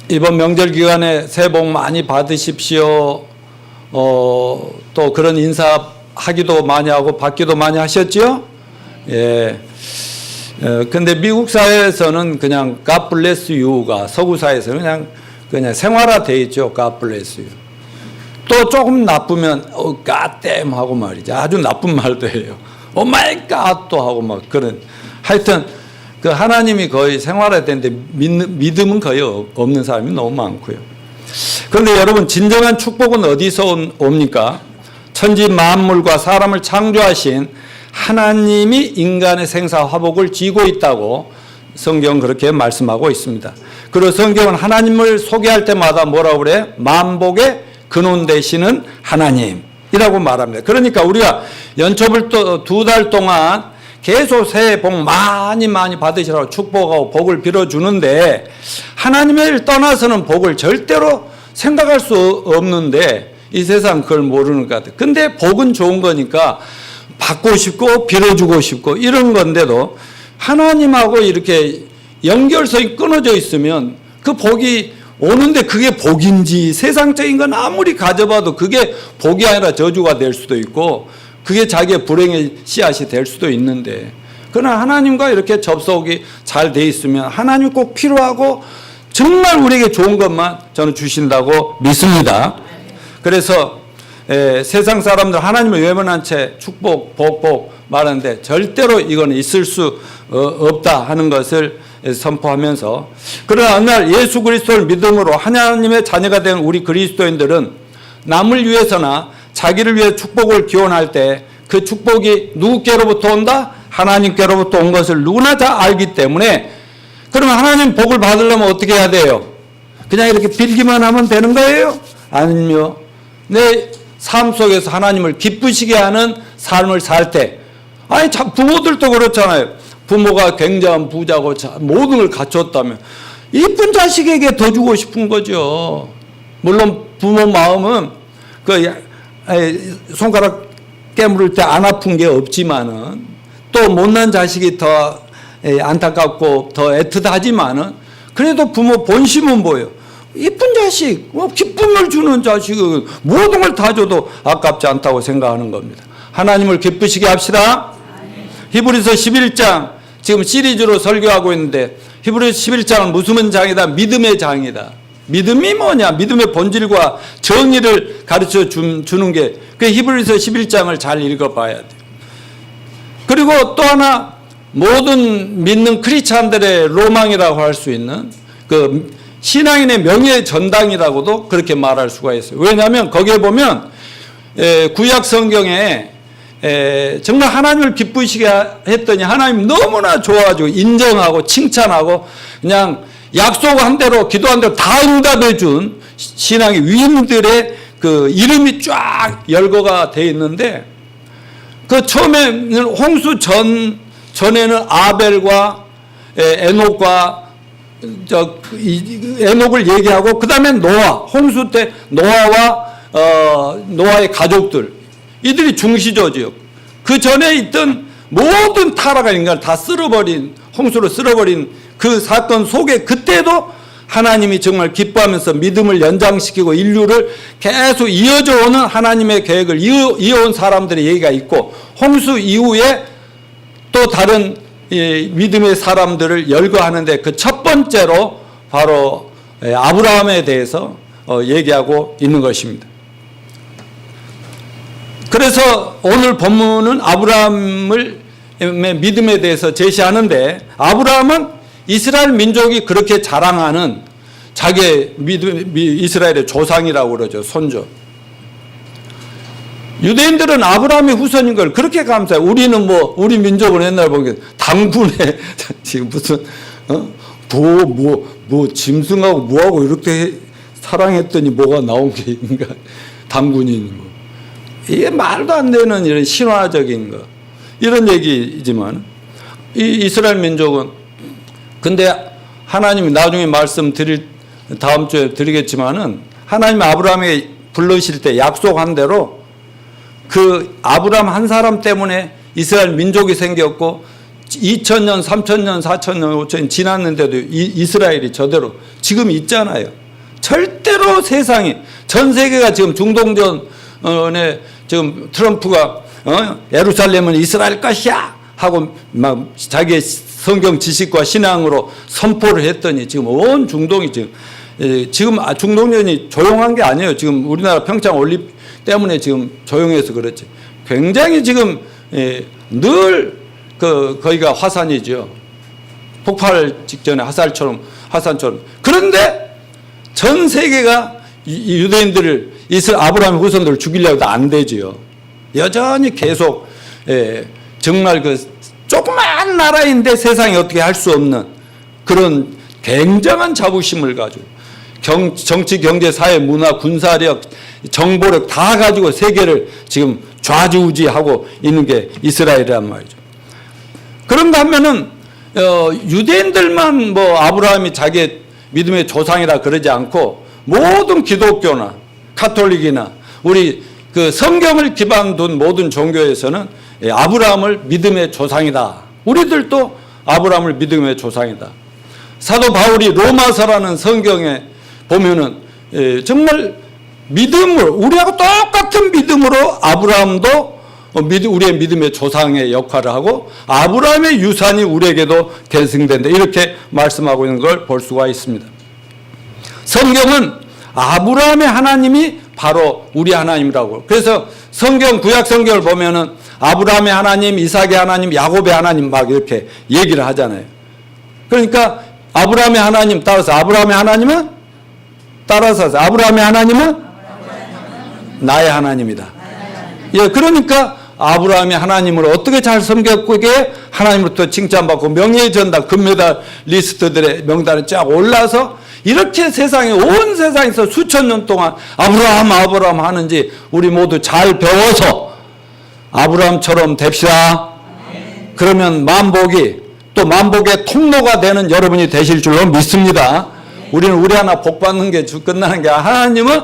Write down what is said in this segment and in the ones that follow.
이번 명절 기간에 새해 복 많이 받으십시오. 또 그런 인사하기도 많이 하고 받기도 많이 하셨죠? 예. 근데 미국 사회에서는 그냥 God bless you가, 서구 사회에서는 그냥 생활화되어 있죠. God bless you. 또 조금 나쁘면 God damn 하고 말이죠. 아주 나쁜 말도 해요. Oh my God 또 하고 막 그런. 하여튼 그 하나님이 거의 생활화되는데 믿음은 거의 없는 사람이 너무 많고요. 그런데 여러분, 진정한 축복은 어디서 옵니까? 천지 만물과 사람을 창조하신 하나님이 인간의 생사화복을 쥐고 있다고 성경은 그렇게 말씀하고 있습니다. 그리고 성경은 하나님을 소개할 때마다 뭐라고 그래? 만복의 근원 되시는 하나님이라고 말합니다. 그러니까 우리가 연초를 또 2달 동안 계속 새해 복 많이 받으시라고 축복하고 복을 빌어주는데, 하나님을 떠나서는 복을 절대로 생각할 수 없는데 이 세상 그걸 모르는 것 같아요. 근데 복은 좋은 거니까 받고 싶고 빌어주고 싶고 이런 건데도 하나님하고 이렇게 연결성이 끊어져 있으면 그 복이 오는데 그게 복인지, 세상적인 건 아무리 가져봐도 그게 복이 아니라 저주가 될 수도 있고 그게 자기의 불행의 씨앗이 될 수도 있는데, 그러나 하나님과 이렇게 접속이 잘 돼 있으면 하나님 꼭 필요하고 정말 우리에게 좋은 것만 저는 주신다고 믿습니다. 그래서 세상 사람들 하나님을 외면한 채 축복, 복 말하는데 절대로 이건 있을 수 없다 하는 것을 선포하면서, 그러나 어느 날 예수 그리스도를 믿음으로 하나님의 자녀가 된 우리 그리스도인들은 남을 위해서나 자기를 위해 축복을 기원할 때 그 축복이 누구께로부터 온다? 하나님께로부터 온 것을 누구나 다 알기 때문에, 그러면 하나님 복을 받으려면 어떻게 해야 돼요? 그냥 이렇게 빌기만 하면 되는 거예요? 아니요. 내 삶 속에서 하나님을 기쁘시게 하는 삶을 살 때, 아니 부모들도 그렇잖아요. 부모가 굉장한 부자고 모든 걸 갖췄다면 이쁜 자식에게 더 주고 싶은 거죠. 물론 부모 마음은 손가락 깨물을 때 안 아픈 게 없지만은, 또 못난 자식이 더 안타깝고 더 애틋하지만은, 그래도 부모 본심은 뭐예요? 이쁜 자식, 기쁨을 주는 자식은 모든 걸 다 줘도 아깝지 않다고 생각하는 겁니다. 하나님을 기쁘시게 합시다. 히브리서 11장 지금 시리즈로 설교하고 있는데, 히브리서 11장은 무슨 장이다? 믿음의 장이다. 믿음이 뭐냐? 믿음의 본질과 정의를 가르쳐 주는 게 그 히브리서 11장을 잘 읽어봐야 돼요. 그리고 또 하나, 모든 믿는 크리스찬들의 로망이라고 할 수 있는 그 신앙인의 명예 전당이라고도 그렇게 말할 수가 있어요. 왜냐하면 거기에 보면 구약 성경에 정말 하나님을 기쁘시게 했더니 하나님 너무나 좋아가지고 인정하고 칭찬하고 그냥 약속한 대로 기도한 대로 다 응답해 준 신앙의 위인들의 그 이름이 쫙 열거가 되어 있는데, 그 처음에는 홍수 전에는 아벨과 에녹과 에녹을 얘기하고, 그 다음에 노아, 홍수 때 노아와 노아의 가족들, 이들이 중시조죠. 그 전에 있던 모든 타락한 인간을 다 쓸어버린, 홍수로 쓸어버린 그 사건 속에 그때도 하나님이 정말 기뻐하면서 믿음을 연장시키고 인류를 계속 이어져 오는 하나님의 계획을 이어온 사람들의 얘기가 있고, 홍수 이후에 또 다른 믿음의 사람들을 열거하는데 그 첫 번째로 바로 아브라함에 대해서 얘기하고 있는 것입니다. 그래서 오늘 본문은 아브라함의 믿음에 대해서 제시하는데, 아브라함은 이스라엘 민족이 그렇게 자랑하는 자기의 이스라엘의 조상이라고 그러죠. 손주. 유대인들은 아브라함의 후손인 걸 그렇게 감사해요. 우리는 우리 민족은 옛날 보면 당군에 지금 무슨 짐승하고 뭐하고 이렇게 사랑했더니 뭐가 나온 게 있는가? 당군이 이게 말도 안 되는 이런 신화적인 거, 이런 얘기이지만, 이 이스라엘 민족은, 근데 하나님이 나중에 다음 주에 드리겠지만은, 하나님이 아브라함에게 불러실 때 약속한 대로 그 아브라함 한 사람 때문에 이스라엘 민족이 생겼고 2000년, 3000년, 4000년, 5000년 지났는데도 이스라엘이 저대로 지금 있잖아요. 절대로 세상이, 전 세계가 지금 중동전에 지금 트럼프가 예루살렘은 이스라엘 것이야 하고 막 자기의 성경 지식과 신앙으로 선포를 했더니 지금 온 중동이 지금 중동전이 조용한 게 아니에요. 지금 우리나라 평창 올림픽 때문에 지금 조용해서 그렇지. 굉장히 지금 늘 거기가 화산이죠. 폭발 직전에 화산처럼. 그런데 전 세계가 이 유대인들을 아브라함의 후손들을 죽이려고 안 되지요. 여전히 계속 정말 그 조그마한 나라인데 세상에 어떻게 할 수 없는 그런 굉장한 자부심을 가지고 정치, 경제, 사회, 문화, 군사력, 정보력 다 가지고 세계를 지금 좌지우지하고 있는 게 이스라엘이란 말이죠. 그런가 하면은 유대인들만 뭐 아브라함이 자기의 믿음의 조상이라 그러지 않고 모든 기독교나 카톨릭이나 우리 그 성경을 기반 둔 모든 종교에서는 아브라함을 믿음의 조상이다. 우리들도 아브라함을 믿음의 조상이다. 사도 바울이 로마서라는 성경에 보면은 정말 믿음으로, 우리하고 똑같은 믿음으로 아브라함도 우리의 믿음의 조상의 역할을 하고 아브라함의 유산이 우리에게도 계승된다. 이렇게 말씀하고 있는 걸 볼 수가 있습니다. 성경은 아브라함의 하나님이 바로 우리 하나님이라고. 그래서 구약 성경을 보면은 아브라함의 하나님, 이삭의 하나님, 야곱의 하나님 막 이렇게 얘기를 하잖아요. 그러니까 아브라함의 하나님 따라서 아브라함의 하나님은 나의 하나님이다. 예, 그러니까 아브라함의 하나님을 어떻게 잘 섬겼기에 하나님으로부터 칭찬받고 명예의 전당, 금메달 리스트들의 명단에 쫙 올라서 이렇게 온 세상에서 수천 년 동안 아브라함 하는지 우리 모두 잘 배워서 아브라함처럼 됩시다. 그러면 또 만복의 통로가 되는 여러분이 되실 줄로 믿습니다. 우리는 우리 하나 복 받는 게 끝나는 게 하나님은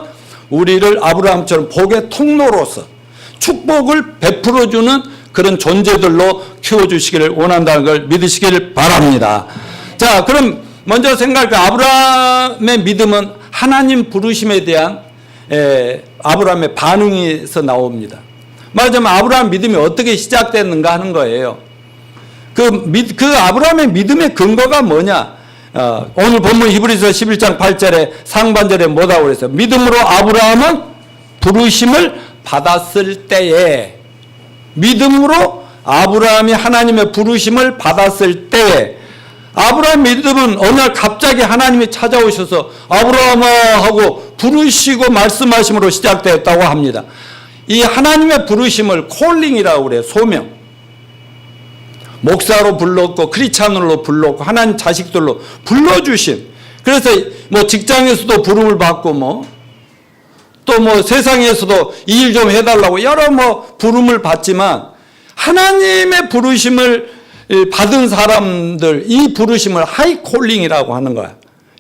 우리를 아브라함처럼 복의 통로로서 축복을 베풀어주는 그런 존재들로 키워주시기를 원한다는 걸 믿으시기를 바랍니다. 자, 그럼 먼저 생각할 아브라함의 믿음은 하나님 부르심에 대한 아브라함의 반응에서 나옵니다. 말하자면 아브라함 믿음이 어떻게 시작됐는가 하는 거예요. 그 아브라함의 믿음의 근거가 뭐냐? 오늘 본문 히브리서 11장 8절에 상반절에 뭐라고 그랬어요? 믿음으로 아브라함은 부르심을 받았을 때에, 믿음으로 아브라함이 하나님의 부르심을 받았을 때에, 아브라함 믿음은 어느 날 갑자기 하나님이 찾아오셔서 아브라함아 하고 부르시고 말씀하심으로 시작되었다고 합니다. 이 하나님의 부르심을 콜링이라고 그래요. 소명. 목사로 불렀고 크리스찬으로 불렀고 하나님 자식들로 불러주신. 그래서 뭐 직장에서도 부름을 받고 또 세상에서도 이 일 좀 해달라고 여러 부름을 받지만 하나님의 부르심을 받은 사람들, 이 부르심을 하이콜링이라고 하는 거야.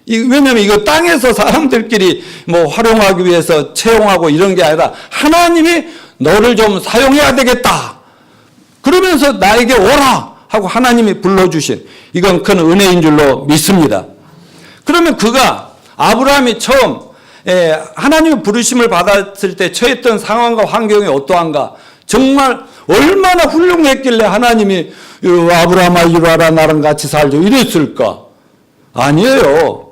왜냐하면 이거 땅에서 사람들끼리 활용하기 위해서 채용하고 이런 게 아니라 하나님이 너를 좀 사용해야 되겠다. 그러면서 나에게 오라 하고 하나님이 불러주신, 이건 큰 은혜인 줄로 믿습니다. 그러면 아브라함이 처음 하나님의 부르심을 받았을 때 처했던 상황과 환경이 어떠한가? 정말 얼마나 훌륭했길래 하나님이 아브라함아 이리 와라 나랑 같이 살죠 이랬을까? 아니에요.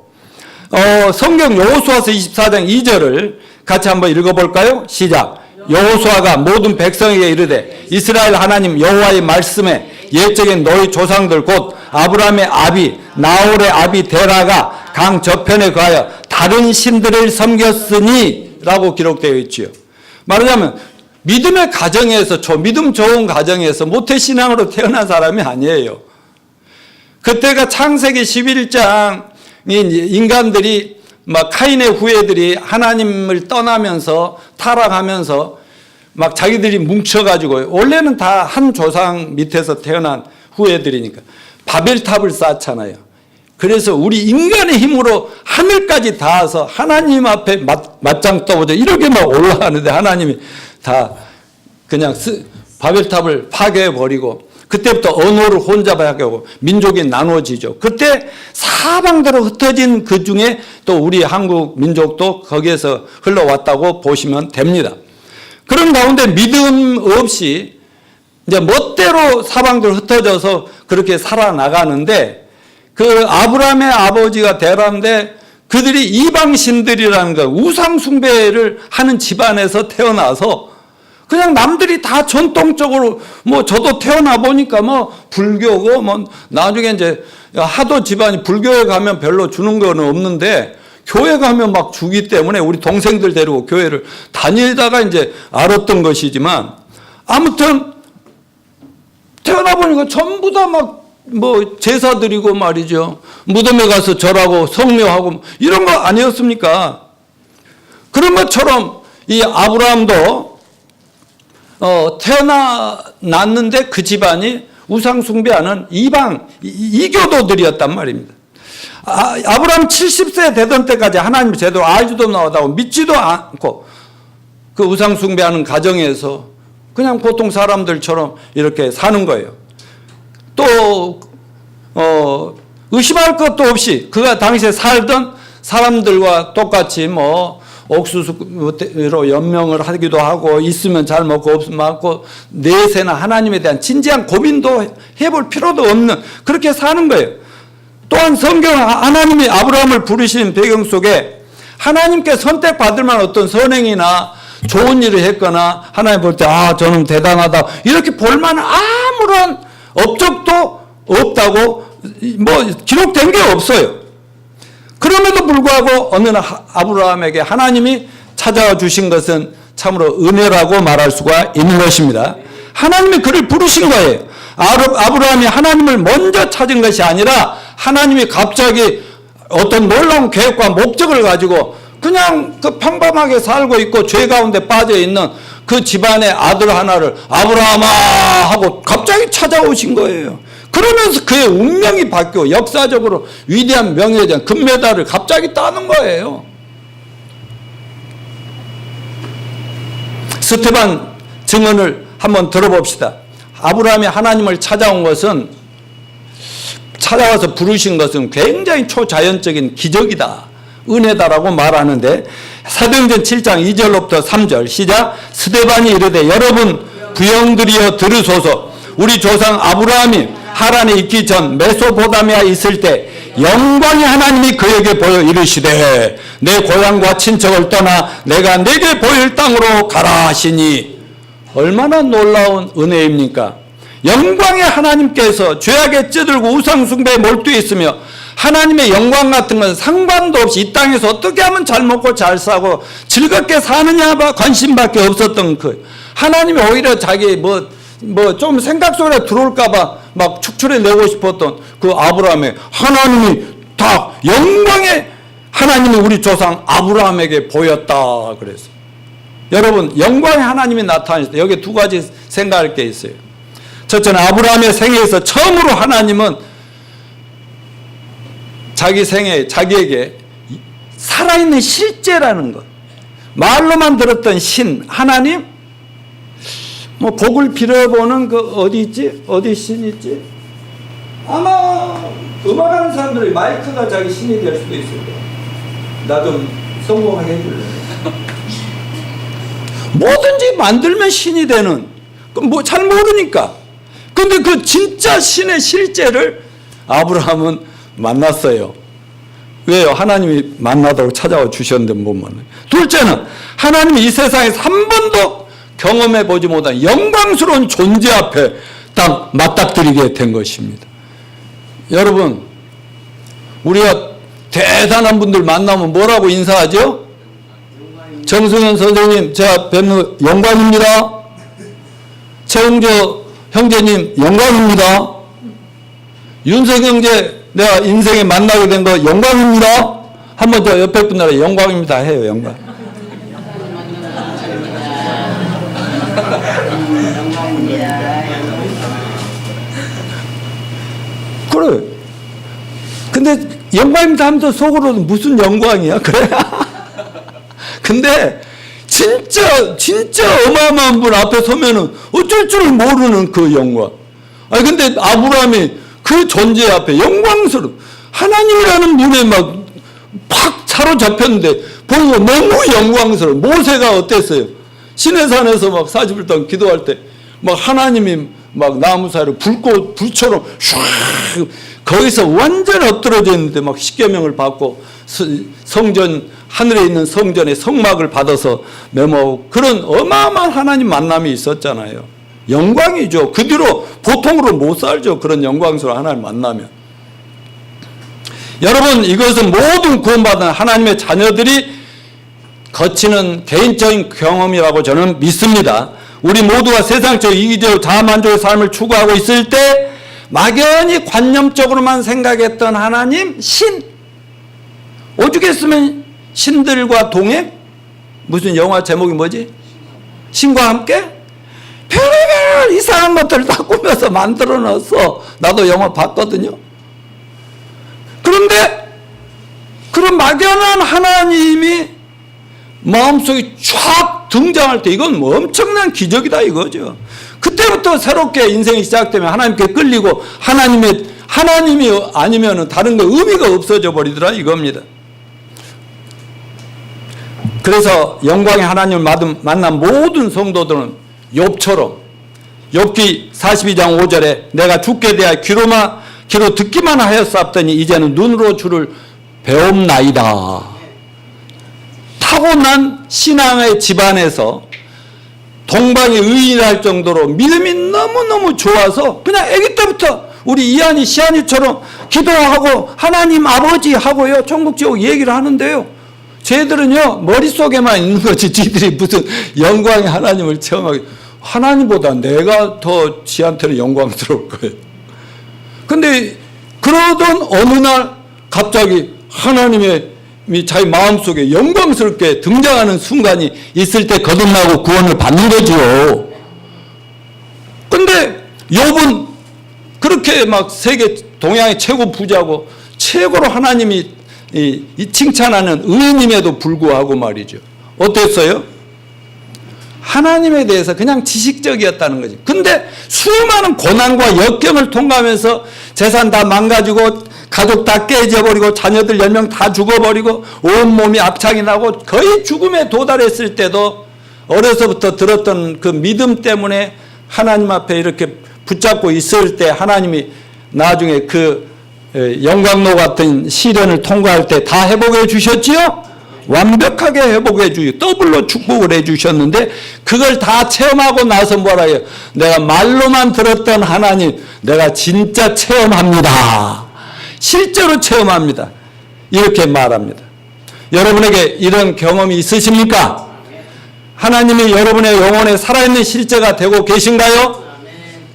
성경 여호수아서 24장 2절을 같이 한번 읽어볼까요? 시작. 여호수아가 모든 백성에게 이르되 이스라엘 하나님 여호와의 말씀에 옛적엔 너희 조상들 곧 아브라함의 아비 나홀의 아비 데라가 강 저편에 가여 다른 신들을 섬겼으니 라고 기록되어 있지요. 말하자면 믿음의 가정에서 믿음 좋은 가정에서 모태신앙으로 태어난 사람이 아니에요. 그때가 창세기 11장 인간들이 카인의 후예들이 하나님을 떠나면서 타락하면서 자기들이 뭉쳐가지고 원래는 다 한 조상 밑에서 태어난 후예들이니까 바벨탑을 쌓잖아요. 그래서 우리 인간의 힘으로 하늘까지 닿아서 하나님 앞에 맞짱 떠보자 이렇게 올라가는데 하나님이 다 그냥 바벨탑을 파괴해버리고 그때부터 언어를 혼잡하게 하고 민족이 나눠지죠. 그때 사방으로 흩어진 그 중에 또 우리 한국 민족도 거기에서 흘러왔다고 보시면 됩니다. 그런 가운데 믿음 없이 이제 멋대로 사방으로 흩어져서 그렇게 살아나가는데 그 아브라함의 아버지가 데라인데 그들이 이방신들이라는 거 우상 숭배를 하는 집안에서 태어나서 그냥 남들이 다 전통적으로 뭐 저도 태어나 보니까 뭐 불교고 뭐 나중에 이제 하도 집안이 불교에 가면 별로 주는 거는 없는데 교회 가면 막 주기 때문에 우리 동생들 데리고 교회를 다니다가 이제 알았던 것이지만 아무튼 태어나 보니까 전부 다 막 뭐 제사 드리고 말이죠. 무덤에 가서 절하고 성묘하고 이런 거 아니었습니까? 그런 것처럼 이 아브라함도 태어났는데 그 집안이 우상 숭배하는 이교도들이었단 말입니다. 아브라함 70세 되던 때까지 하나님을 제대로 알지도 못하고 믿지도 않고 그 우상 숭배하는 가정에서 그냥 보통 사람들처럼 이렇게 사는 거예요. 또 의심할 것도 없이 그가 당시에 살던 사람들과 똑같이 뭐 옥수수로 연명을 하기도 하고 있으면 잘 먹고 없으면 먹고 내세나 하나님에 대한 진지한 고민도 해볼 필요도 없는 그렇게 사는 거예요. 또한 성경 하나님이 아브라함을 부르신 배경 속에 하나님께 선택받을 만한 어떤 선행이나 좋은 일을 했거나 하나님 볼 때 저는 대단하다 이렇게 볼 만한 아무런 업적도 없다고 뭐 기록된 게 없어요. 그럼에도 불구하고 어느 날 아브라함에게 하나님이 찾아와 주신 것은 참으로 은혜라고 말할 수가 있는 것입니다. 하나님이 그를 부르신 거예요. 아브라함이 하나님을 먼저 찾은 것이 아니라 하나님이 갑자기 어떤 놀라운 계획과 목적을 가지고 그냥 그 평범하게 살고 있고 죄 가운데 빠져 있는 그 집안의 아들 하나를 아브라함아 하고 갑자기 찾아오신 거예요. 그러면서 그의 운명이 바뀌고 역사적으로 위대한 명예전 금메달을 갑자기 따는 거예요. 스테반 증언을 한번 들어봅시다. 아브라함이 하나님을 찾아와서 부르신 것은 굉장히 초자연적인 기적이다. 은혜다라고 말하는데 사도행전 7장 2절로부터 3절 시작. 스데반이 이르되 여러분 부형들이여 들으소서. 우리 조상 아브라함이 하란에 있기 전 메소포타미아에 있을 때 영광의 하나님이 그에게 보여 이르시되 내 고향과 친척을 떠나 내가 내게 보일 땅으로 가라 하시니 얼마나 놀라운 은혜입니까? 영광의 하나님께서 죄악에 찌들고 우상숭배에 몰두해 있으며 하나님의 영광 같은 건 상관도 없이 이 땅에서 어떻게 하면 잘 먹고 잘 사고 즐겁게 사느냐가 관심밖에 없었던 그 하나님이 오히려 자기 좀 생각 속에 들어올까봐 막 축출해내고 싶었던 그 아브라함의 하나님이 다 영광의 하나님이 우리 조상 아브라함에게 보였다 그랬어요. 여러분 영광의 하나님이 나타나실 때 여기 두 가지 생각할 게 있어요. 첫째는 아브라함의 생애에서 처음으로 하나님은 자기 생애 자기에게 살아있는 실제라는 것 말로만 들었던 신 하나님 뭐 복을 빌어보는 그 어디 있지? 어디 신 있지? 아마 음악하는 사람들이 마이크가 자기 신이 될 수도 있을 거야. 나 좀 성공하게 해줄래? 뭐든지 만들면 신이 되는 뭐 잘 모르니까. 근데 그 진짜 신의 실제를 아브라함은 만났어요. 왜요? 하나님이 만나도록 찾아와 주셨는데 못 만나요. 둘째는 하나님이 이 세상에서 한 번도 경험해 보지 못한 영광스러운 존재 앞에 딱 맞닥뜨리게 된 것입니다. 여러분 우리가 대단한 분들 만나면 뭐라고 인사하죠? 정승현 선생님 제가 뵙는 영광입니다. 최홍조 형제님 영광입니다. 윤석 형제 내가 인생에 만나게 된 거 영광입니다. 한번 더 옆에 분들은 영광입니다 해요. 영광. 그래. 근데 영광입니다 하면서 속으로는 무슨 영광이야? 그래. 근데 진짜 어마어마한 분 앞에 서면은 어쩔 줄 모르는 그 영광. 아니 근데 아브라함이 그 존재 앞에 영광스러운 하나님이라는 분에 팍 사로잡혔는데 보고 너무 영광스러워. 모세가 어땠어요? 시내산에서 40일 동안 기도할 때 하나님이 나무 사이로 불처럼 슉 거기서 완전 엎드러져 있는데 십계명을 받고 성전 하늘에 있는 성전의 성막을 받아서 메모하고 그런 어마어마한 하나님 만남이 있었잖아요. 영광이죠. 그 뒤로 보통으로 못 살죠. 그런 영광스러운 하나님 만나면. 여러분, 이것은 모든 구원받은 하나님의 자녀들이 거치는 개인적인 경험이라고 저는 믿습니다. 우리 모두가 세상적 이기적 자만족의 삶을 추구하고 있을 때 막연히 관념적으로만 생각했던 하나님, 신, 오죽했으면 신들과 동행? 무슨 영화 제목이 뭐지? 신과 함께? 별의별 이상한 것들을 다 꾸며서 만들어 놨어. 나도 영화 봤거든요. 그런데 그런 막연한 하나님이 마음속에 쫙 등장할 때 이건 엄청난 기적이다 이거죠. 그때부터 새롭게 인생이 시작되면 하나님께 끌리고 하나님이 아니면 다른 거 의미가 없어져 버리더라 이겁니다. 그래서 영광의 하나님을 만난 모든 성도들은 욥처럼 욥기 42장 5절에 내가 주께 대하여 귀로 듣기만 하였사옵더니 이제는 눈으로 주를 배움나이다. 타고난 신앙의 집안에서 동방의 의인할 정도로 믿음이 너무너무 좋아서 그냥 아기 때부터 우리 이한이 시한이처럼 기도하고 하나님 아버지 하고요 천국지옥 얘기를 하는데요. 쟤들은요 머릿속에만 있는 거지 지들이 무슨 영광의 하나님을 체험하게 하나님보다 내가 더 지한테는 영광스러울 거예요. 근데 그러던 어느 날 갑자기 하나님의 자기 마음속에 영광스럽게 등장하는 순간이 있을 때 거듭나고 구원을 받는 거죠. 근데 욥은 그렇게 세계 동양의 최고 부자고 최고로 하나님이 칭찬하는 의인임에도 불구하고 말이죠. 어땠어요? 하나님에 대해서 그냥 지식적이었다는 거지. 근데 수많은 고난과 역경을 통과하면서 재산 다 망가지고 가족 다 깨져버리고 자녀들 10명 다 죽어버리고 온몸이 압착이 나고 거의 죽음에 도달했을 때도 어려서부터 들었던 그 믿음 때문에 하나님 앞에 이렇게 붙잡고 있을 때 하나님이 나중에 그 영광로 같은 시련을 통과할 때 다 회복해 주셨지요? 완벽하게 회복해 주시고 더블로 축복을 해 주셨는데 그걸 다 체험하고 나서 뭐라 해요? 내가 말로만 들었던 하나님 내가 진짜 체험합니다. 실제로 체험합니다. 이렇게 말합니다. 여러분에게 이런 경험이 있으십니까? 하나님이 여러분의 영혼에 살아있는 실제가 되고 계신가요?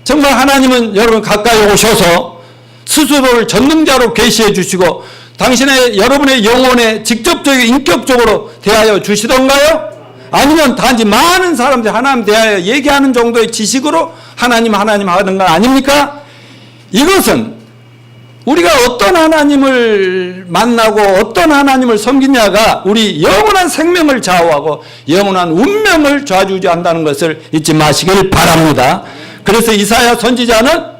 정말 하나님은 여러분 가까이 오셔서 스스로를 전능자로 계시해 주시고 당신의 여러분의 영혼에 직접적이고 인격적으로 대하여 주시던가요? 아니면 단지 많은 사람들이 하나님 대하여 얘기하는 정도의 지식으로 하나님 하는 거 아닙니까? 이것은 우리가 어떤 하나님을 만나고 어떤 하나님을 섬기냐가 우리 영원한 생명을 좌우하고 영원한 운명을 좌지우지한다는 것을 잊지 마시길 바랍니다. 그래서 이사야 선지자는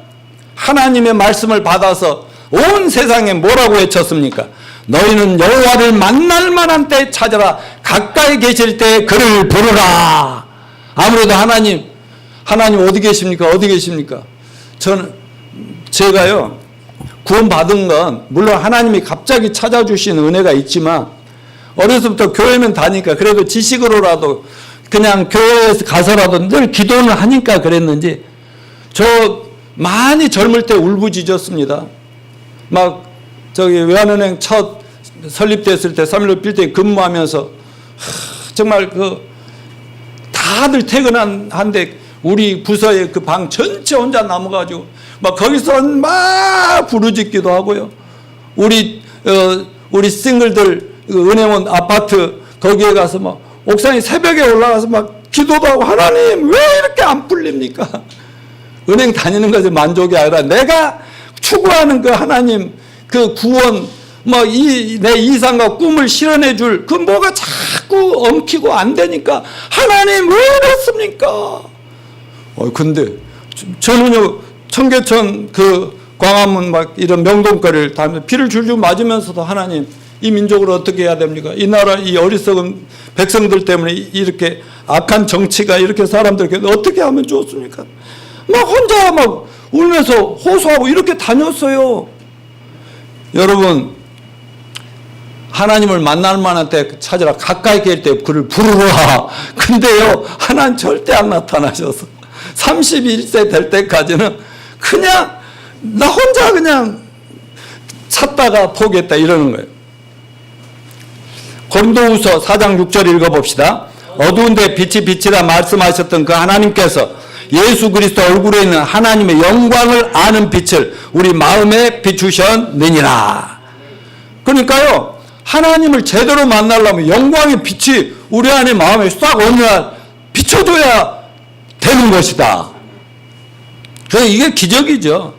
하나님의 말씀을 받아서 온 세상에 뭐라고 외쳤습니까? 너희는 여호와를 만날 만한 때에 찾아라. 가까이 계실 때에 그를 부르라. 아무래도 하나님 어디 계십니까? 어디 계십니까? 제가요 구원받은 건 물론 하나님이 갑자기 찾아주신 은혜가 있지만 어려서부터 교회면 다니까 그래도 지식으로라도 그냥 교회에서 가서라도 늘 기도는 하니까 그랬는지 저 많이 젊을 때 울부짖었습니다. 외환은행 첫 설립됐을 때 3.15 빌딩 근무하면서 정말 다들 퇴근한데 우리 부서의 그 방 전체 혼자 남아가지고 거기서 부르짖기도 하고요. 우리 싱글들 은행원 아파트 거기에 가서 옥상에 새벽에 올라가서 기도도 하고 하나님 왜 이렇게 안 풀립니까? 은행 다니는 것이 만족이 아니라 내가 추구하는 그 하나님 그 구원 내 이상과 꿈을 실현해 줄 그 뭐가 자꾸 엉키고 안 되니까 하나님 왜 이렇습니까? 근데 저는요 청계천 그 광화문 막 이런 명동거리를 다니면서 피를 줄줄 맞으면서도 하나님 이 민족을 어떻게 해야 됩니까? 이 나라 이 어리석은 백성들 때문에 이렇게 악한 정치가 이렇게 사람들에게 어떻게 하면 좋습니까? 막 혼자 막 울면서 호소하고 이렇게 다녔어요. 여러분 하나님을 만날 만한 때 찾으라 가까이 갈 때 그를 부르라. 근데요 하나님 절대 안 나타나셔서 31세 될 때까지는 그냥 나 혼자 그냥 찾다가 포기했다 이러는 거예요. 고린도후서 4장 6절 읽어봅시다. 어두운데 빛이 빛이라 말씀하셨던 그 하나님께서 예수 그리스도 얼굴에 있는 하나님의 영광을 아는 빛을 우리 마음에 비추셨느니라. 그러니까요 하나님을 제대로 만나려면 영광의 빛이 우리 안에 마음에 싹 어느 날 비춰줘야 되는 것이다. 그래서 이게 기적이죠.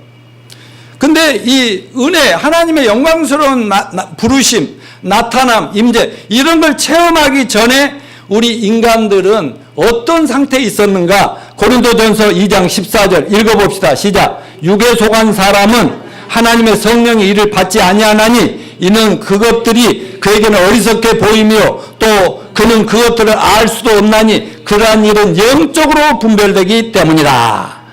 근데 이 은혜, 하나님의 영광스러운 부르심, 나타남, 임재 이런 걸 체험하기 전에 우리 인간들은 어떤 상태에 있었는가? 고린도전서 2장 14절 읽어봅시다. 시작. 육에 속한 사람은 하나님의 성령의 일을 받지 아니하나니 이는 그것들이 그에게는 어리석게 보이며 또 그는 그것들을 알 수도 없나니 그러한 일은 영적으로 분별되기 때문이다.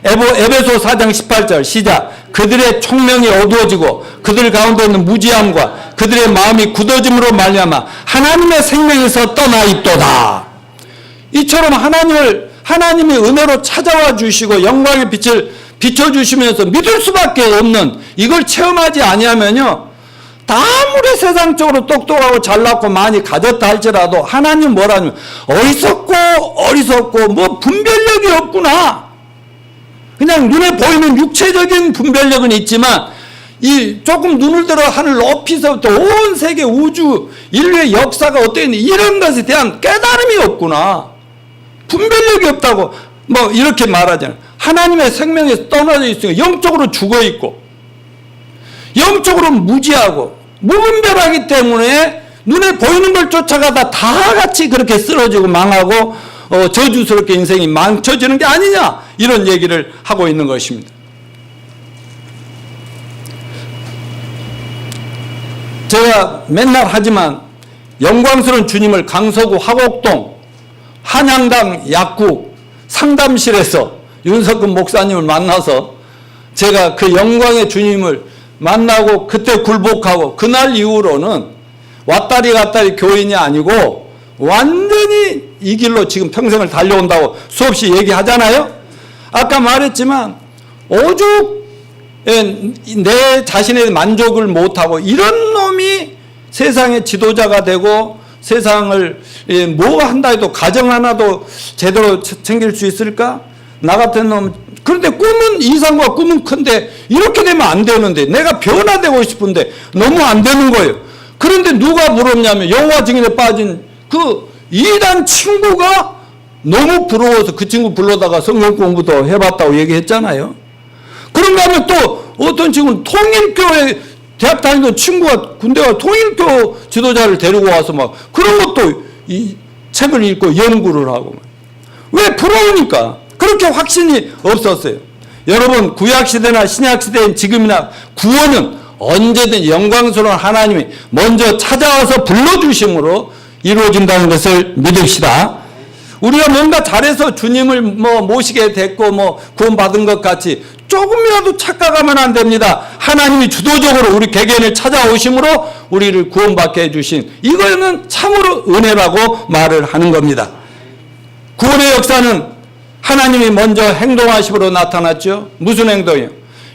에베소 4장 18절 시작. 그들의 총명이 어두워지고 그들 가운데 있는 무지함과 그들의 마음이 굳어짐으로 말미암아 하나님의 생명에서 떠나 있도다. 이처럼 하나님의 은혜로 찾아와 주시고 영광의 빛을 비춰주시면서 믿을 수밖에 없는 이걸 체험하지 아니하면요 아무리 세상적으로 똑똑하고 잘났고 많이 가졌다 할지라도 하나님 뭐라냐면 어리석고 뭐 분별력이 없구나. 그냥 눈에 보이는 육체적인 분별력은 있지만 이 조금 눈을 들어 하늘 높이서부터 온 세계 우주 인류의 역사가 어떻게 있는지 이런 것에 대한 깨달음이 없구나. 분별력이 없다고 뭐 이렇게 말하잖아요. 하나님의 생명에서 떠나져 있으니까 영적으로 죽어 있고 영적으로 무지하고 무분별하기 때문에 눈에 보이는 걸 쫓아가다 다 같이 그렇게 쓰러지고 망하고 저주스럽게 인생이 망쳐지는 게 아니냐 이런 얘기를 하고 있는 것입니다. 제가 맨날 하지만 영광스러운 주님을 강서구 화곡동 한양당 약국 상담실에서 윤석근 목사님을 만나서 제가 그 영광의 주님을 만나고 그때 굴복하고 그날 이후로는 왔다리 갔다리 교인이 아니고 완전히 이 길로 지금 평생을 달려온다고 수없이 얘기하잖아요. 아까 말했지만 오죽 내 자신의 만족을 못하고 이런 놈이 세상의 지도자가 되고 세상을 뭐 한다 해도 가정 하나도 제대로 챙길 수 있을까? 나 같은 놈 그런데 꿈은 이상과 꿈은 큰데 이렇게 되면 안 되는데 내가 변화되고 싶은데 너무 안 되는 거예요. 그런데 누가 부럽냐면 여호와 증인에 빠진 그 이단 친구가 너무 부러워서 그 친구 불러다가 성경 공부도 해봤다고 얘기했잖아요. 그런가 하면 또 어떤 친구는 통일교회 대학 다니던 친구가 군대가 통일교 지도자를 데리고 와서 막 그런 것도 이 책을 읽고 연구를 하고 왜 부러우니까 그렇게 확신이 없었어요. 여러분 구약시대나 신약시대인 지금이나 구원은 언제든 영광스러운 하나님이 먼저 찾아와서 불러주심으로 이루어진다는 것을 믿읍시다. 우리가 뭔가 잘해서 주님을 뭐 모시게 됐고 뭐 구원받은 것 같이 조금이라도 착각하면 안 됩니다. 하나님이 주도적으로 우리 개개인을 찾아오심으로 우리를 구원받게 해주신 이거는 참으로 은혜라고 말을 하는 겁니다. 구원의 역사는 하나님이 먼저 행동하심으로 나타났죠. 무슨 행동이요?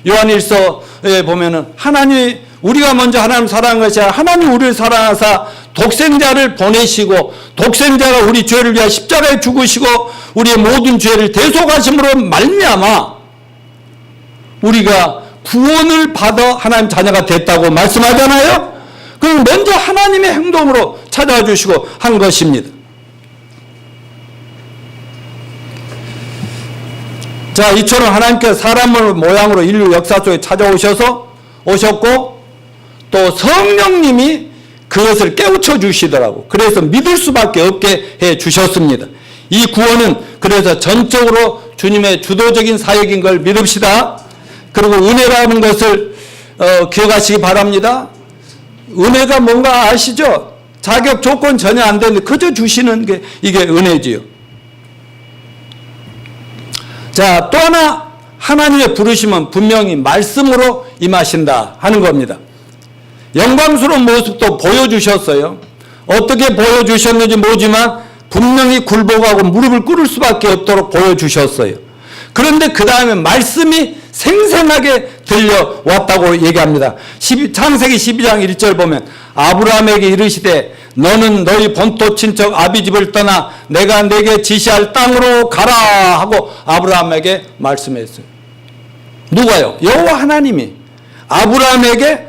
요한일서에 보면은 하나님이 우리가 먼저 하나님 사랑한 것이 아니라 하나님 우리를 사랑하사 독생자를 보내시고 독생자가 우리 죄를 위하여 십자가에 죽으시고 우리의 모든 죄를 대속하심으로 말미암아 우리가 구원을 받아 하나님 자녀가 됐다고 말씀하잖아요. 그럼 먼저 하나님의 행동으로 찾아와 주시고 한 것입니다. 자, 이처럼 하나님께서 사람을 모양으로 인류 역사 속에 오셨고 또 성령님이 그것을 깨우쳐 주시더라고. 그래서 믿을 수밖에 없게 해 주셨습니다. 이 구원은 그래서 전적으로 주님의 주도적인 사역인 걸 믿읍시다. 그리고 은혜라는 것을 기억하시기 바랍니다. 은혜가 뭔가 아시죠? 자격 조건 전혀 안 되는데 그저 주시는 게 이게 은혜지요. 자, 또 하나 하나님의 부르심은 분명히 말씀으로 임하신다 하는 겁니다. 영광스러운 모습도 보여주셨어요. 어떻게 보여주셨는지 모르지만 분명히 굴복하고 무릎을 꿇을 수밖에 없도록 보여주셨어요. 그런데 그 다음에 말씀이 생생하게 들려왔다고 얘기합니다. 창세기 12장 1절 보면 아브라함에게 이르시되 너는 너희 본토 친척 아비집을 떠나 내가 내게 지시할 땅으로 가라 하고 아브라함에게 말씀했어요. 누가요? 여호와 하나님이 아브라함에게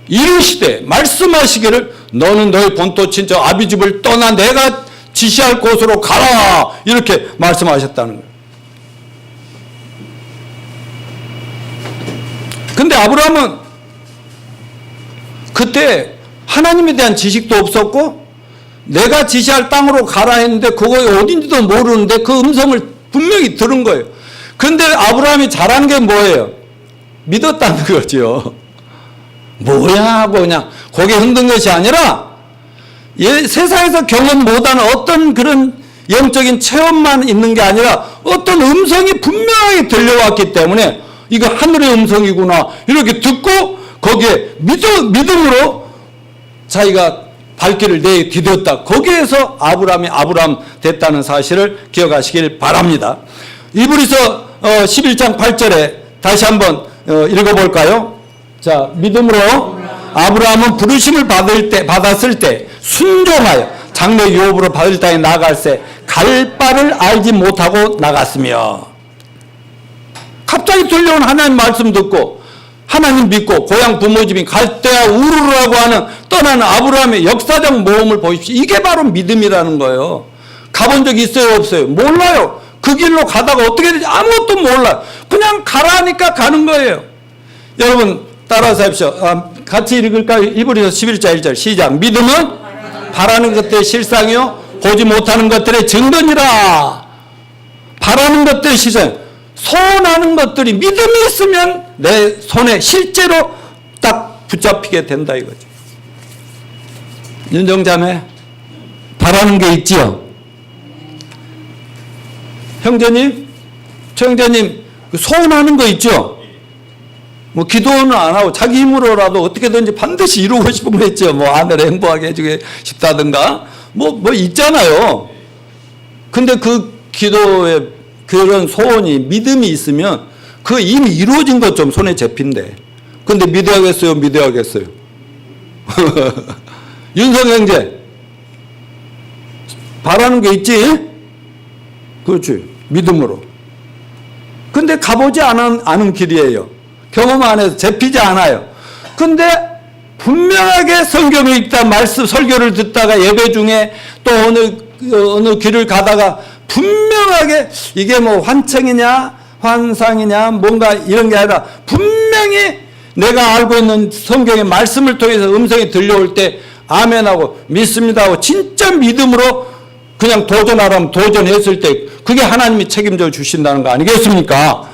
이르시되 말씀하시기를 너는 너희 본토 친척 아비집을 떠나 내가 지시할 곳으로 가라 이렇게 말씀하셨다는 거예요. 근데 아브라함은 그때 하나님에 대한 지식도 없었고 내가 지시할 땅으로 가라 했는데 그거에 어딘지도 모르는데 그 음성을 분명히 들은 거예요. 근데 아브라함이 잘한 게 뭐예요? 믿었다는 거죠. 뭐야 하고 그냥 고개 흔든 것이 아니라 세상에서 경험 못하는 어떤 그런 영적인 체험만 있는 게 아니라 어떤 음성이 분명하게 들려왔기 때문에 이거 하늘의 음성이구나 이렇게 듣고 거기에 믿음으로 자기가 발길을 내디뎠다. 거기에서 아브라함이 아브라함 됐다는 사실을 기억하시길 바랍니다. 이브리서 11장 8절에 다시 한번 읽어볼까요? 자, 믿음으로 아브라함은 부르심을 받았을 때 순종하여 장래 유업으로 받을 땅에 나갈새 갈 바를 알지 못하고 나갔으며. 갑자기 들려온 하나님 말씀 듣고 하나님 믿고 고향 부모집인 갈대아 우르라고 하는 떠나는 아브라함의 역사적 모험을 보십시오. 이게 바로 믿음이라는 거예요. 가본 적 있어요 없어요? 몰라요. 그 길로 가다가 어떻게 되지 아무것도 몰라요. 그냥 가라니까 가는 거예요. 여러분 따라서 합시오. 같이 읽을까요? 이브리서 11장 1절 시작. 믿음은 바라는 것들의 실상이요 보지 못하는 것들의 증거니라. 바라는 것들의 실상, 소원하는 것들이 믿음이 있으면 내 손에 실제로 딱 붙잡히게 된다 이거죠. 윤정자매 바라는 게 있지요. 형제님, 최형제님 소원하는 거 있죠. 뭐 기도는 안 하고 자기 힘으로라도 어떻게든지 반드시 이루고 싶은 거 있죠. 뭐 아내를 행복하게 해주고 싶다든가 뭐 있잖아요. 근데 그 기도에 그런 소원이 믿음이 있으면 그 이미 이루어진 것 좀 손에 잡힌대. 근데 믿어야겠어요? 믿어야겠어요? 윤성 형제 바라는 게 있지? 그렇지. 믿음으로. 근데 가보지 않은 길이에요. 경험 안 해서 잡히지 않아요. 근데 분명하게 성경을 읽다 말씀 설교를 듣다가 예배 중에 또 어느 길을 가다가 분명하게 이게 뭐 환청이냐 환상이냐 뭔가 이런 게 아니라 분명히 내가 알고 있는 성경의 말씀을 통해서 음성이 들려올 때 아멘하고 믿습니다 하고 진짜 믿음으로 그냥 도전하라면 도전했을 때 그게 하나님이 책임져 주신다는 거 아니겠습니까?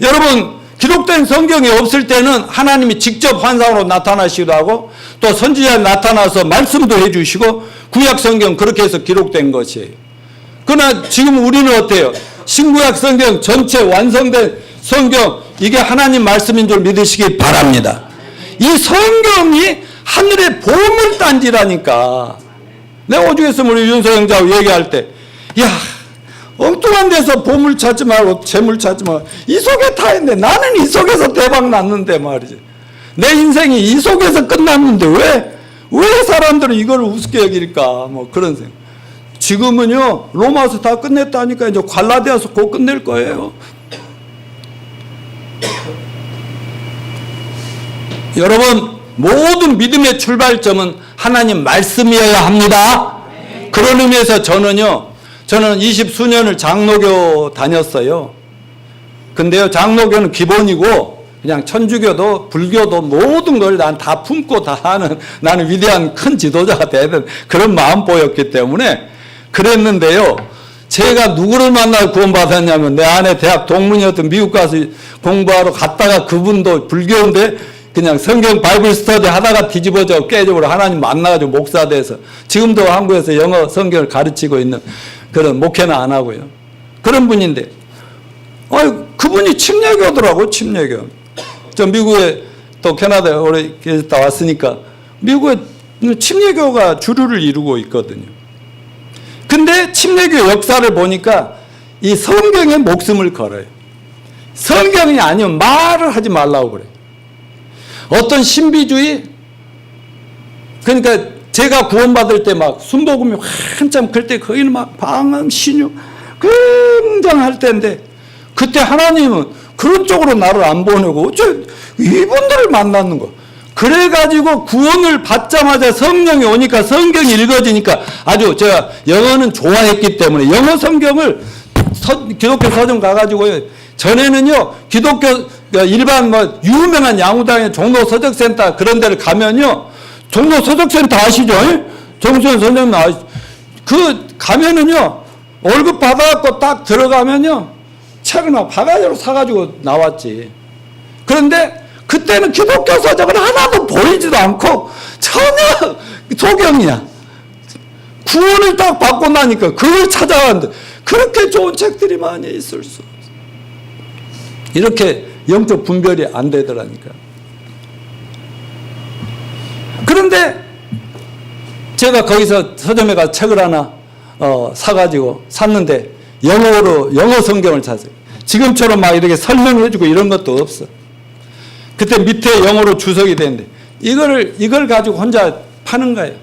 여러분 기록된 성경이 없을 때는 하나님이 직접 환상으로 나타나시기도 하고 또 선지자에 나타나서 말씀도 해주시고 구약 성경 그렇게 해서 기록된 것이에요. 그러나 지금 우리는 어때요? 신구약 성경 전체 완성된 성경 이게 하나님 말씀인 줄 믿으시기 바랍니다. 이 성경이 하늘의 보물단지라니까. 내가 오죽했으면 우리 윤서 형제하고 얘기할 때 야 엉뚱한 데서 보물 찾지 말고 재물 찾지 말고 이 속에 다 있는데 나는 이 속에서 대박 났는데 말이지. 내 인생이 이 속에서 끝났는데 왜 사람들은 이걸 우습게 여길까 뭐 그런 생각. 지금은요 로마서 다 끝냈다니까 이제 갈라디아서 곧 끝낼 거예요. 여러분 모든 믿음의 출발점은 하나님 말씀이어야 합니다. 그런 의미에서 저는 20수년을 장로교 다녔어요. 근데요 장로교는 기본이고 그냥 천주교도 불교도 모든 걸 난 다 품고 다 하는 나는 위대한 큰 지도자가 되는 그런 마음보였기 때문에 그랬는데요. 제가 누구를 만나 구원받았냐면 내 아내 대학 동문이었던 미국 가서 공부하러 갔다가 그분도 불교인데 그냥 성경 바이블 스터디 하다가 뒤집어져 깨져버려 하나님 만나가지고 목사 돼서 지금도 한국에서 영어 성경을 가르치고 있는 그런 목회는 안 하고요. 그런 분인데 그분이 침례교더라고. 침례교. 저 미국에 또 캐나다에 오래 계셨다 왔으니까 미국에 침례교가 주류를 이루고 있거든요. 근데 침례교 역사를 보니까 이 성경에 목숨을 걸어요. 성경이 아니면 말을 하지 말라고 그래요. 어떤 신비주의, 그러니까 제가 구원받을 때 막 순복음이 한참 클 때 거기는 막 방언, 신유 굉장할 때인데 그때 하나님은 그런 쪽으로 나를 안 보내고 이분들을 만났는 거. 그래가지고 구원을 받자마자 성령이 오니까 성경이 읽어지니까 아주 제가 영어는 좋아했기 때문에 영어 성경을 기독교 서점 가가지고 전에는요 기독교 일반 뭐 유명한 양우당의 종로 서적센터 그런 데를 가면요 종로 서적센터 아시죠? 정수현 선생님 그 가면은요 월급 받아갖고 딱 들어가면요 책을 막 바가지로 사가지고 나왔지. 그런데 그때는 기독교 서적은 하나도 보이지도 않고 전혀 소경이야. 구원을 딱 받고 나니까 그걸 찾아왔는데 그렇게 좋은 책들이 많이 있을 수 없어. 이렇게 영적 분별이 안 되더라니까. 그런데 제가 거기서 서점에 가서 책을 하나 사가지고 샀는데 영어로 영어 성경을 샀어요. 지금처럼 막 이렇게 설명해주고 이런 것도 없어. 그때 밑에 영어로 주석이 되는데 이걸 가지고 혼자 파는 거예요.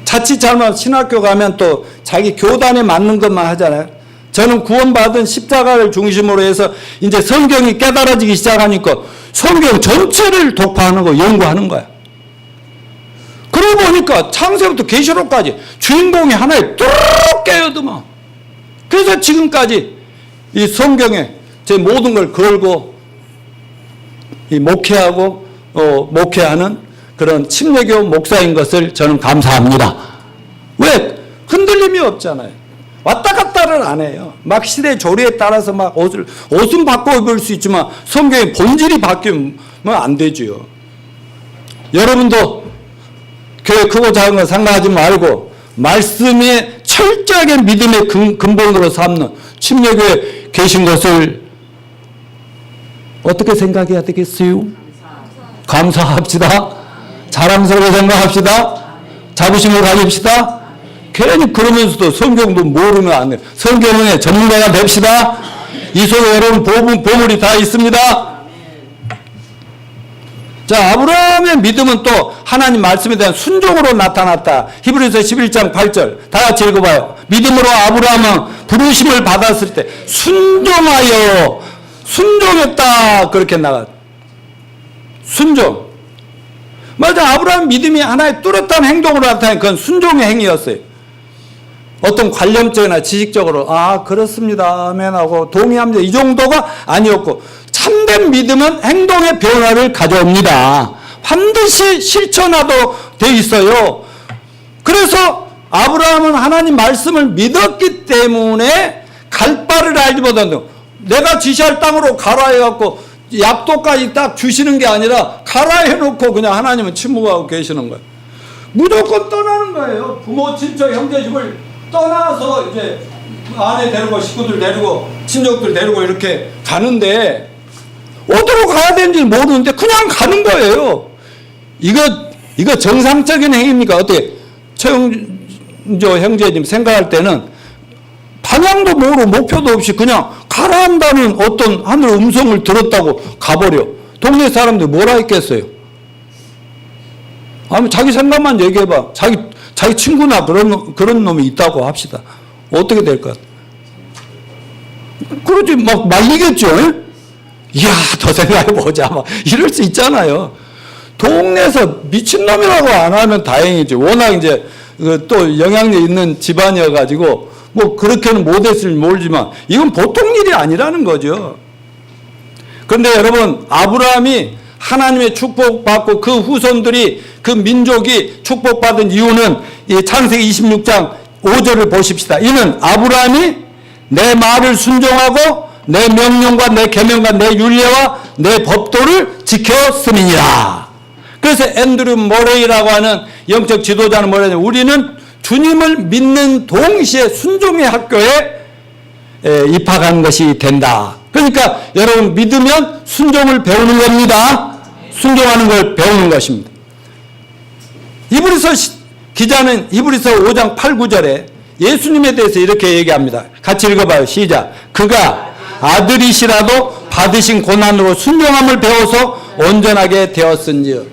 자칫 잘못 신학교 가면 또 자기 교단에 맞는 것만 하잖아요. 저는 구원받은 십자가를 중심으로 해서 이제 성경이 깨달아지기 시작하니까 성경 전체를 독파하는 거 연구하는 거야. 그러고 보니까 창세부터 계시록까지 주인공이 하나에 뚝 깨어드만. 그래서 지금까지 이 성경에 제 모든 걸 걸고 이 목회하고 목회하는 그런 침례교 목사인 것을 저는 감사합니다. 왜? 흔들림이 없잖아요. 왔다 갔다를 안 해요. 막 시대 조리에 따라서 막 옷은 바꿔 입을 수 있지만 성경의 본질이 바뀌면 안 되죠. 여러분도 교회 크고 작은 거 상관하지 말고 말씀이 철저하게 믿음의 근본으로 삼는 침례교회에 계신 것을 어떻게 생각해야 되겠어요? 감사합시다. 자랑스럽게 생각합시다. 자부심을 가집시다. 괜히 그러면서도 성경도 모르면 안 돼요. 성경의 전문가가 됩시다. 이 속에 여러분 보물이 다 있습니다. 자, 아브라함의 믿음은 또 하나님 말씀에 대한 순종으로 나타났다. 히브리서 11장 8절 다 같이 읽어봐요. 믿음으로 아브라함은 부르심을 받았을 때 순종했다. 그렇게 나가. 순종. 맞아. 아브라함 믿음이 하나의 뚜렷한 행동으로 나타낸 그건 순종의 행위였어요. 어떤 관념적이나 지식적으로 그렇습니다. 아멘하고 동의합니다. 이 정도가 아니었고 참된 믿음은 행동의 변화를 가져옵니다. 반드시 실천하도 돼 있어요. 그래서 아브라함은 하나님 말씀을 믿었기 때문에 갈 바를 알지 못한다. 내가 지시할 땅으로 가라 해갖고 약도까지 딱 주시는 게 아니라 가라 해놓고 그냥 하나님은 침묵하고 계시는 거예요. 무조건 떠나는 거예요. 부모, 친척, 형제 집을 떠나서 이제 아내 데리고 식구들 데리고 친척들 데리고 이렇게 가는데 어디로 가야 되는지 모르는데 그냥 가는 거예요. 이거 정상적인 행위입니까? 어떻게 최영조 형제님 생각할 때는 방향도 모르고 목표도 없이 그냥 가라 한다는 어떤 하늘 음성을 들었다고 가버려. 동네 사람들이 뭐라 했겠어요? 아무 자기 생각만 얘기해봐. 자기 친구나 그런 놈이 있다고 합시다. 어떻게 될까? 그러지 막 말리겠죠. 이야 더 생각해보자 막 이럴 수 있잖아요. 동네에서 미친놈이라고 안 하면 다행이지. 워낙 이제 또 영향력 있는 집안이어가지고 뭐 그렇게는 못했을지 모르지만 이건 보통 일이 아니라는 거죠. 그런데 여러분 아브라함이 하나님의 축복받고 그 후손들이 그 민족이 축복받은 이유는 이 창세기 26장 5절을 보십시다. 이는 아브라함이 내 말을 순종하고 내 명령과 내 계명과 내 율례와 내 법도를 지켰음이니라. 그래서 앤드류 모레이라고 하는 영적 지도자는 뭐냐면 우리는 주님을 믿는 동시에 순종의 학교에 입학한 것이 된다. 그러니까 여러분 믿으면 순종을 배우는 겁니다. 순종하는 걸 배우는 것입니다. 히브리서 기자는 히브리서 5장 8, 9절에 예수님에 대해서 이렇게 얘기합니다. 같이 읽어봐요. 시작. 그가 아들이시라도 받으신 고난으로 순종함을 배워서 온전하게 되었은지요.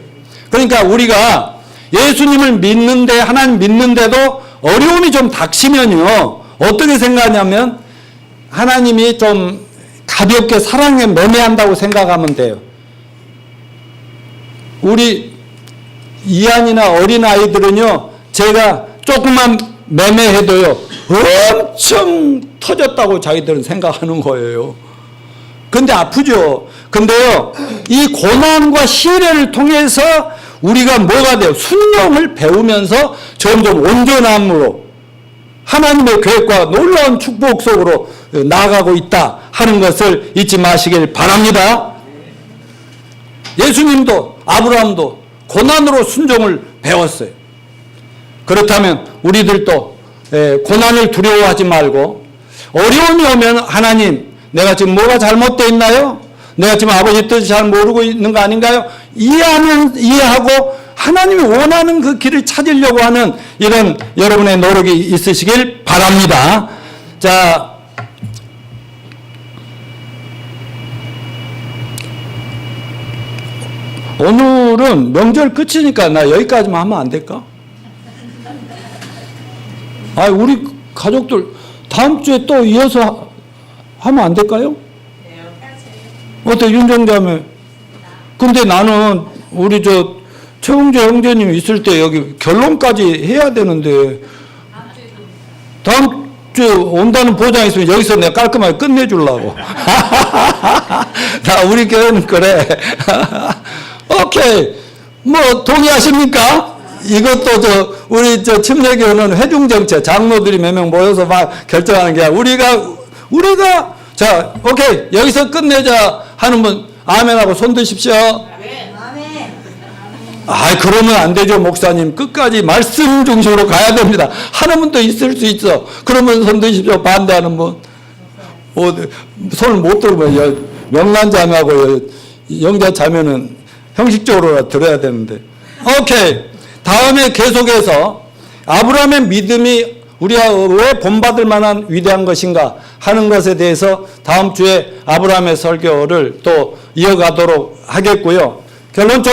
그러니까 우리가 예수님을 믿는데 하나님 믿는데도 어려움이 좀 닥치면요. 어떻게 생각하냐면 하나님이 좀 가볍게 사랑에 매매한다고 생각하면 돼요. 우리 이한이나 어린아이들은요. 제가 조금만 매매해도요. 엄청 터졌다고 자기들은 생각하는 거예요. 근데 아프죠. 근데요. 이 고난과 시련을 통해서 우리가 뭐가 돼요? 순종을 배우면서 점점 온전함으로 하나님의 계획과 놀라운 축복 속으로 나아가고 있다 하는 것을 잊지 마시길 바랍니다. 예수님도 아브라함도 고난으로 순종을 배웠어요. 그렇다면 우리들도 고난을 두려워하지 말고 어려움이 오면 하나님 내가 지금 뭐가 잘못되어 있나요? 내가 지금 아버지 뜻을 잘 모르고 있는 거 아닌가요? 이해하고 하나님이 원하는 그 길을 찾으려고 하는 이런 여러분의 노력이 있으시길 바랍니다. 자, 오늘은 명절 끝이니까 나 여기까지만 하면 안 될까? 아, 우리 가족들 다음 주에 또 이어서 하면 안 될까요? 어때 윤정자매? 근데 나는 우리 최홍재 형제님 있을 때 여기 결론까지 해야 되는데 다음 주에 온다는 보장이 있으면 여기서 내가 깔끔하게 끝내주려고. 나 우리 교회는 그래. 오케이. 뭐 동의하십니까? 이것도 우리 침례교회는 회중정체 장로들이 몇 명 모여서 막 결정하는 게 아니라 우리가 자 오케이 여기서 끝내자 하는 분 아멘하고 손 드십시오. 아, 그러면 안 되죠, 목사님. 끝까지 말씀 중심으로 가야 됩니다. 하는 분도 있을 수 있어. 그러면 손 드십시오. 반대하는 분. 손을 못 들면 명란자매하고 영자자매는 형식적으로 들어야 되는데. 오케이. 다음에 계속해서 아브라함의 믿음이 우리가 왜 본받을 만한 위대한 것인가 하는 것에 대해서 다음 주에 아브라함의 설교를 또 이어가도록 하겠고요. 결론적으로